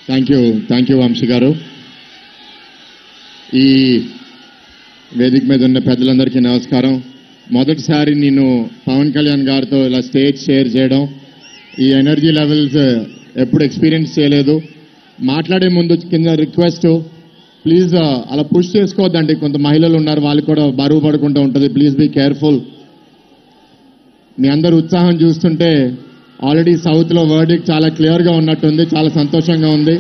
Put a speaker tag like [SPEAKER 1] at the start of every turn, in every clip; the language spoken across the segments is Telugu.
[SPEAKER 1] థ్యాంక్ యూ వంశీ గారు. ఈ వేదిక మీద ఉన్న పెద్దలందరికీ నమస్కారం. మొదటిసారి నేను పవన్ కళ్యాణ్ గారితో ఇలా స్టేజ్ షేర్ చేయడం, ఈ ఎనర్జీ లెవెల్స్ ఎప్పుడు ఎక్స్పీరియన్స్ చేయలేదు. మాట్లాడే ముందు కింద రిక్వెస్ట్, ప్లీజ్ అలా పుష్ చేసుకోవద్దండి. కొంత మహిళలు ఉన్నారు, వాళ్ళు కూడా బరువు పడుకుంటూ ఉంటుంది. Please be careful. మీ అందరు ఉత్సాహం చూస్తుంటే ఆల్రెడీ సౌత్లో వర్డిక్ చాలా క్లియర్గా ఉన్నట్టుంది. చాలా సంతోషంగా ఉంది.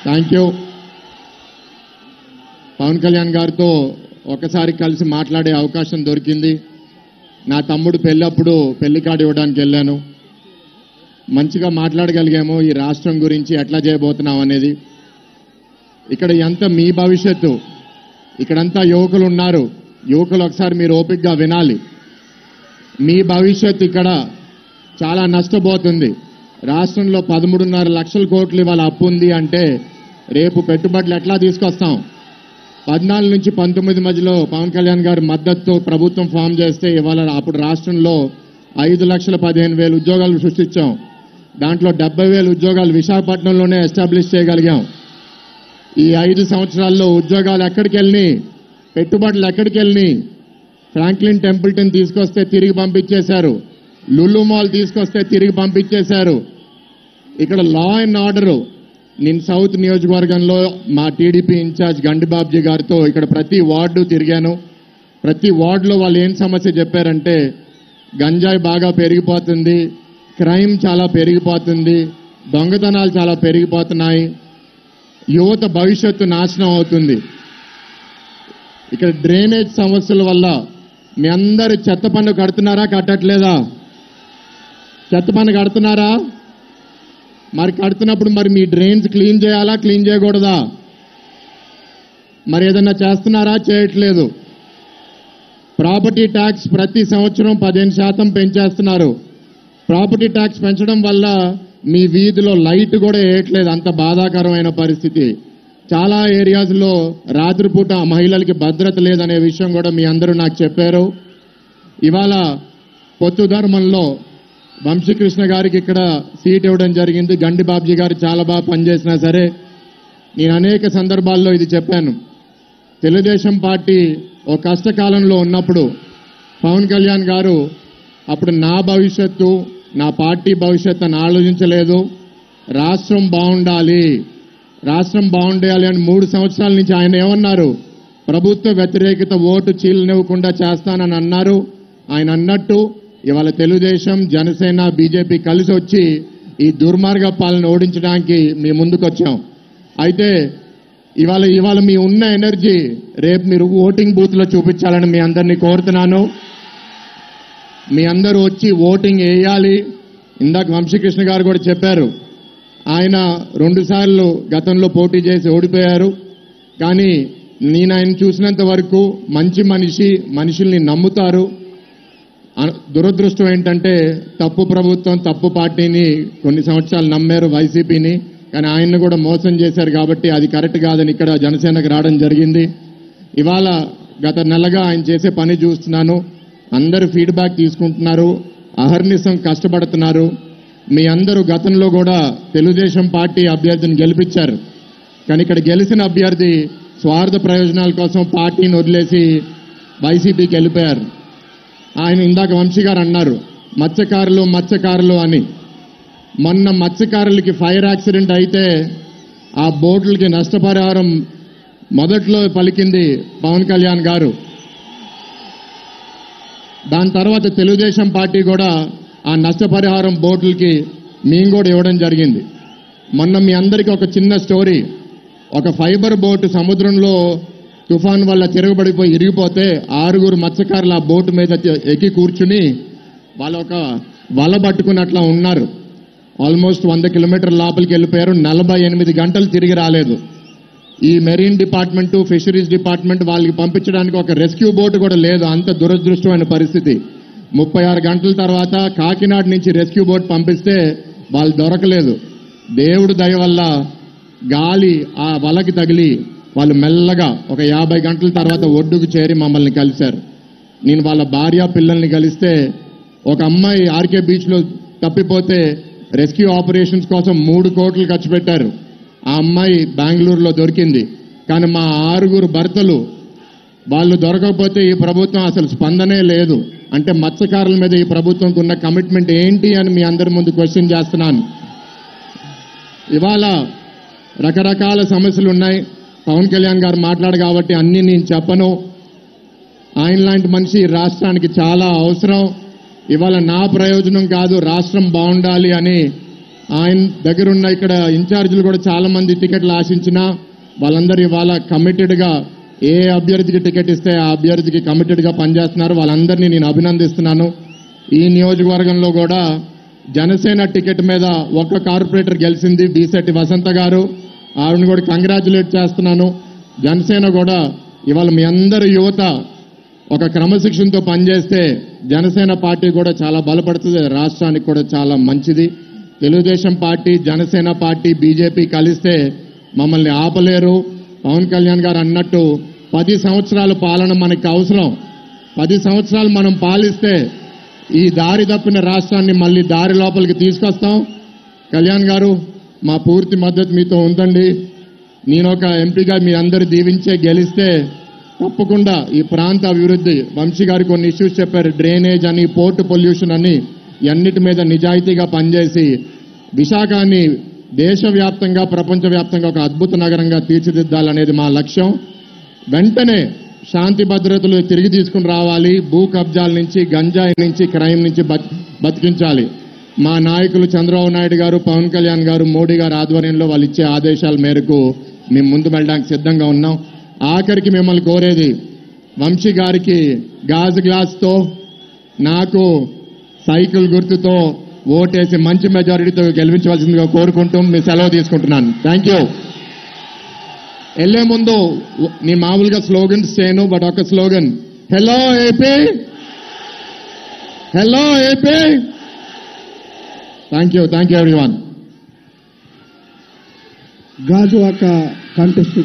[SPEAKER 1] Thank you. పవన్ కళ్యాణ్ గారితో ఒకసారి కలిసి మాట్లాడే అవకాశం దొరికింది. నా తమ్ముడు పెళ్ళప్పుడు పెళ్లి కార్డు ఇవ్వడానికి వెళ్ళాను. మంచిగా మాట్లాడగలిగాము ఈ రాష్ట్రం గురించి, ఎట్లా చేయబోతున్నాం అనేది. ఇక్కడ ఎంత మీ భవిష్యత్తు, ఇక్కడంతా యువకులు ఉన్నారు. యువకులు ఒకసారి మీరు ఓపికగా వినాలి. మీ భవిష్యత్తు ఇక్కడ చాలా నష్టపోతుంది. రాష్ట్రంలో 13.5 లక్షల కోట్లు ఇవాళ అప్పు ఉంది అంటే రేపు పెట్టుబడులు ఎట్లా తీసుకొస్తాం? 14 నుంచి 19 మధ్యలో పవన్ కళ్యాణ్ గారి మద్దతుతో ప్రభుత్వం ఫామ్ చేస్తే ఇవాళ అప్పుడు రాష్ట్రంలో 5,15,000 ఉద్యోగాలు సృష్టించాం. దాంట్లో 70,000 ఉద్యోగాలు విశాఖపట్నంలోనే ఎస్టాబ్లిష్ చేయగలిగాం. ఈ 5 సంవత్సరాల్లో ఉద్యోగాలు ఎక్కడికి వెళ్ళి, పెట్టుబడులు ఎక్కడికి వెళ్ళి? ఫ్రాంక్లిన్ టెంపుల్టన్ తీసుకొస్తే తిరిగి పంపించేశారు. లులు మాల్ తీసుకొస్తే తిరిగి పంపించేశారు. ఇక్కడ లా అండ్ ఆర్డర్, నేను సౌత్ నియోజకవర్గంలో మా టీడీపీ ఇన్ఛార్జ్ గండిబాబ్జీ గారితో ఇక్కడ ప్రతి వార్డు తిరిగాను. ప్రతి వార్డులో వాళ్ళు ఏం సమస్య చెప్పారంటే, గంజాయి బాగా పెరిగిపోతుంది, క్రైమ్ చాలా పెరిగిపోతుంది, దొంగతనాలు చాలా పెరిగిపోతున్నాయి, యువత భవిష్యత్తు నాశనం అవుతుంది. ఇక్కడ డ్రైనేజ్ సమస్యల వల్ల మీ అందరూ చెత్త పన్ను కడుతున్నారా, కట్టట్లేదా? చెత్త పన్ను కడుతున్నారా? మరి కడుతున్నప్పుడు మరి మీ డ్రైన్స్ క్లీన్ చేయాలా, క్లీన్ చేయకూడదా? మరి ఏదన్నా చేస్తున్నారా? చేయట్లేదు. ప్రాపర్టీ ట్యాక్స్ ప్రతి సంవత్సరం 15% పెంచేస్తున్నారు. ప్రాపర్టీ ట్యాక్స్ పెంచడం వల్ల మీ వీధిలో లైట్ కూడా వేయట్లేదు. అంత బాధాకరమైన పరిస్థితి. చాలా ఏరియాస్లో రాత్రిపూట మహిళలకి భద్రత లేదనే విషయం కూడా మీ అందరూ నాకు చెప్పారు. ఇవాళ పొత్తు ధర్మంలో వంశీకృష్ణ గారికి ఇక్కడ సీట్ ఇవ్వడం జరిగింది. గండిబాబ్జీ గారు చాలా బాగా పనిచేసినా సరే, నేను అనేక సందర్భాల్లో ఇది చెప్పాను. తెలుగుదేశం పార్టీ ఒక కష్టకాలంలో ఉన్నప్పుడు పవన్ కళ్యాణ్ గారు అప్పుడు నా భవిష్యత్తు, నా పార్టీ భవిష్యత్తు అని ఆలోచించలేదు. రాష్ట్రం బాగుండాలి, రాష్ట్రం బాగుండాలి అని 3 సంవత్సరాల నుంచి ఆయన ఏమన్నారు? ప్రభుత్వ వ్యతిరేకత ఓటు చీలనివ్వకుండా చేస్తానని అన్నారు. ఆయన అన్నట్టు ఇవాళ తెలుగుదేశం, జనసేన, బీజేపీ కలిసి వచ్చి ఈ దుర్మార్గ పాలన ఓడించడానికి మీ ముందుకొచ్చాం. అయితే ఇవాళ మీ ఉన్న ఎనర్జీ రేపు మీరు ఓటింగ్ బూత్లో చూపించాలని మీ అందరినీ కోరుతున్నాను. మీ అందరూ వచ్చి ఓటింగ్ వేయాలి. ఇందాక వంశీకృష్ణ గారు కూడా చెప్పారు, ఆయన 2 సార్లు గతంలో పోటీ చేసి ఓడిపోయారు. కానీ నేను ఆయన చూసినంత వరకు మంచి మనిషి, మనుషుల్ని నమ్ముతారు. దురదృష్టం ఏంటంటే తప్పు ప్రభుత్వం, తప్పు పార్టీని కొన్ని సంవత్సరాలు నమ్మారు, వైసీపీని. కానీ ఆయన్ని కూడా మోసం చేశారు కాబట్టి అది కరెక్ట్ కాదని ఇక్కడ జనసేనకు రావడం జరిగింది. ఇవాళ గత నెలగా ఆయన చేసే పని చూస్తున్నాను. అందరూ ఫీడ్బ్యాక్ తీసుకుంటున్నారు, అహర్నిశం కష్టపడుతున్నారు. మీ అందరూ గతంలో కూడా తెలుగుదేశం పార్టీ అభ్యర్థిని గెలిపించారు. కానీ ఇక్కడ గెలిచిన అభ్యర్థి స్వార్థ ప్రయోజనాల కోసం పార్టీని వదిలేసి వైసీపీకి వెళ్ళిపోయారు. ఆయన ఇందాక వంశీ గారు అన్నారు మత్స్యకారులు అని. మొన్న మత్స్యకారులకి ఫైర్ యాక్సిడెంట్ అయితే ఆ బోట్లకి నష్టపరిహారం మొదట్లో పలికింది పవన్ కళ్యాణ్ గారు. దాని తర్వాత తెలుగుదేశం పార్టీ కూడా ఆ నష్టపరిహారం బోట్లకి మేము కూడా ఇవ్వడం జరిగింది. మొన్న మీ అందరికీ ఒక చిన్న స్టోరీ. ఒక ఫైబర్ బోటు సముద్రంలో తుఫాన్ వల్ల తిరగబడిపోయి ఇరిగిపోతే 6 మత్స్యకారులు ఆ బోటు మీద ఎక్కి కూర్చుని వాళ్ళు ఒక వల పట్టుకున్నట్లా ఉన్నారు. ఆల్మోస్ట్ 100 కిలోమీటర్ల లోపలికి వెళ్ళిపోయారు. 48 గంటలు తిరిగి రాలేదు. ఈ మెరీన్ డిపార్ట్మెంటు, ఫిషరీస్ డిపార్ట్మెంట్ వాళ్ళకి పంపించడానికి ఒక రెస్క్యూ బోటు కూడా లేదు. అంత దురదృష్టమైన పరిస్థితి. 36 గంటల తర్వాత కాకినాడ నుంచి రెస్క్యూ బోట్ పంపిస్తే వాళ్ళు దొరకలేదు. దేవుడు దయ వల్ల గాలి ఆ వలకి తగిలి వాళ్ళు మెల్లగా ఒక 50 గంటల తర్వాత ఒడ్డుకు చేరి మమ్మల్ని కలిశారు. నేను వాళ్ళ భార్య పిల్లల్ని కలిస్తే ఒక అమ్మాయి ఆర్కే బీచ్లో తప్పిపోతే రెస్క్యూ ఆపరేషన్స్ కోసం 3 కోట్లు ఖర్చు పెట్టారు. ఆ అమ్మాయి బెంగళూరులో దొరికింది. కానీ మా 6 భర్తలు వాళ్ళు దొరకకపోతే ఈ ప్రభుత్వం అసలు స్పందనే లేదు. అంటే మత్స్యకారుల మీద ఈ ప్రభుత్వంకు ఉన్న కమిట్మెంట్ ఏంటి అని మీ అందరి ముందు క్వశ్చన్ చేస్తున్నాను. ఇవాళ రకరకాల సమస్యలు ఉన్నాయి. పవన్ కళ్యాణ్ గారు మాట్లాడు కాబట్టి అన్నీ నేను చెప్పను. ఆయన లాంటి మనిషి రాష్ట్రానికి చాలా అవసరం. ఇవాళ నా ప్రయోజనం కాదు, రాష్ట్రం బాగుండాలి అని ఆయన దగ్గరున్న ఇక్కడ ఇన్ఛార్జీలు కూడా చాలా మంది టికెట్లు ఆశించినా వాళ్ళందరూ ఇవాళ కమిటెడ్గా ఏ అభ్యర్థికి టికెట్ ఇస్తే ఆ అభ్యర్థికి కమిటెడ్గా పనిచేస్తున్నారు. వాళ్ళందరినీ నేను అభినందిస్తున్నాను. ఈ నియోజకవర్గంలో కూడా జనసేన టికెట్ మీద ఒక్క కార్పొరేటర్ గెలిచింది, బీసెట్టి వసంత గారు. ఆవిడని కూడా కంగ్రాచులేట్ చేస్తున్నాను. జనసేన కూడా ఇవాళ మీ అందరి యువత ఒక క్రమశిక్షణతో పనిచేస్తే జనసేన పార్టీ కూడా చాలా బలపడుతుంది, రాష్ట్రానికి కూడా చాలా మంచిది. Telugu Desam party, Janasena party, BJP కలిస్తే మమ్మల్ని ఆపలేరు. పవన్ కళ్యాణ్ గారు అన్నట్టు 10 సంవత్సరాల పాలన మనకి అవసరం. 10 సంవత్సరాలు మనం పాలిస్తే ఈ దారి తప్పిన రాష్ట్రాన్ని మళ్ళీ దారి లోపలికి తీసుకొస్తాం. కళ్యాణ్ గారు మా పూర్తి మద్దతు మీతో ఉందండి. నేను ఒక ఎంపీగా మీ అందరూ దీవించే గెలిస్తే తప్పకుండా ఈ ప్రాంత అభివృద్ధి, వంశీ గారు కొన్ని ఇష్యూస్ చెప్పారు, డ్రైనేజ్ అని, పోర్ట్ పొల్యూషన్ అని, అన్నిటి మీద నిజాయితీగా పనిచేసి విశాఖని దేశవ్యాప్తంగా, ప్రపంచవ్యాప్తంగా ఒక అద్భుత నగరంగా తీర్చిదిద్దాలనేది మా లక్ష్యం. వెంటనే శాంతి భద్రతలు తిరిగి తీసుకుని రావాలి. భూ కబ్జాల నుంచి, గంజాయి నుంచి, క్రైమ్ నుంచి బతికించాలి. మా నాయకులు చంద్రబాబు నాయుడు గారు, పవన్ కళ్యాణ్ గారు, మోడీ గారు ఆధ్వర్యంలో వాళ్ళు ఇచ్చే ఆదేశాల మేరకు మేము ముందు వెళ్ళడానికి సిద్ధంగా ఉన్నాం. ఆఖరికి మిమ్మల్ని కోరేది, వంశీ గారికి గాజు గ్లాస్తో, నాకు సైకిల్ గుర్తుతో ఓటేసి మంచి మెజారిటీతో గెలిపించవలసిందిగా కోరుకుంటూ మీ సెలవు తీసుకుంటున్నాను. Thank you. వెళ్లే ముందు నీ మామూలుగా స్లోగన్స్ చేయను, బట్ ఒక slogan, hello AP, hello AP. Thank you everyone.
[SPEAKER 2] Gajuwaka contest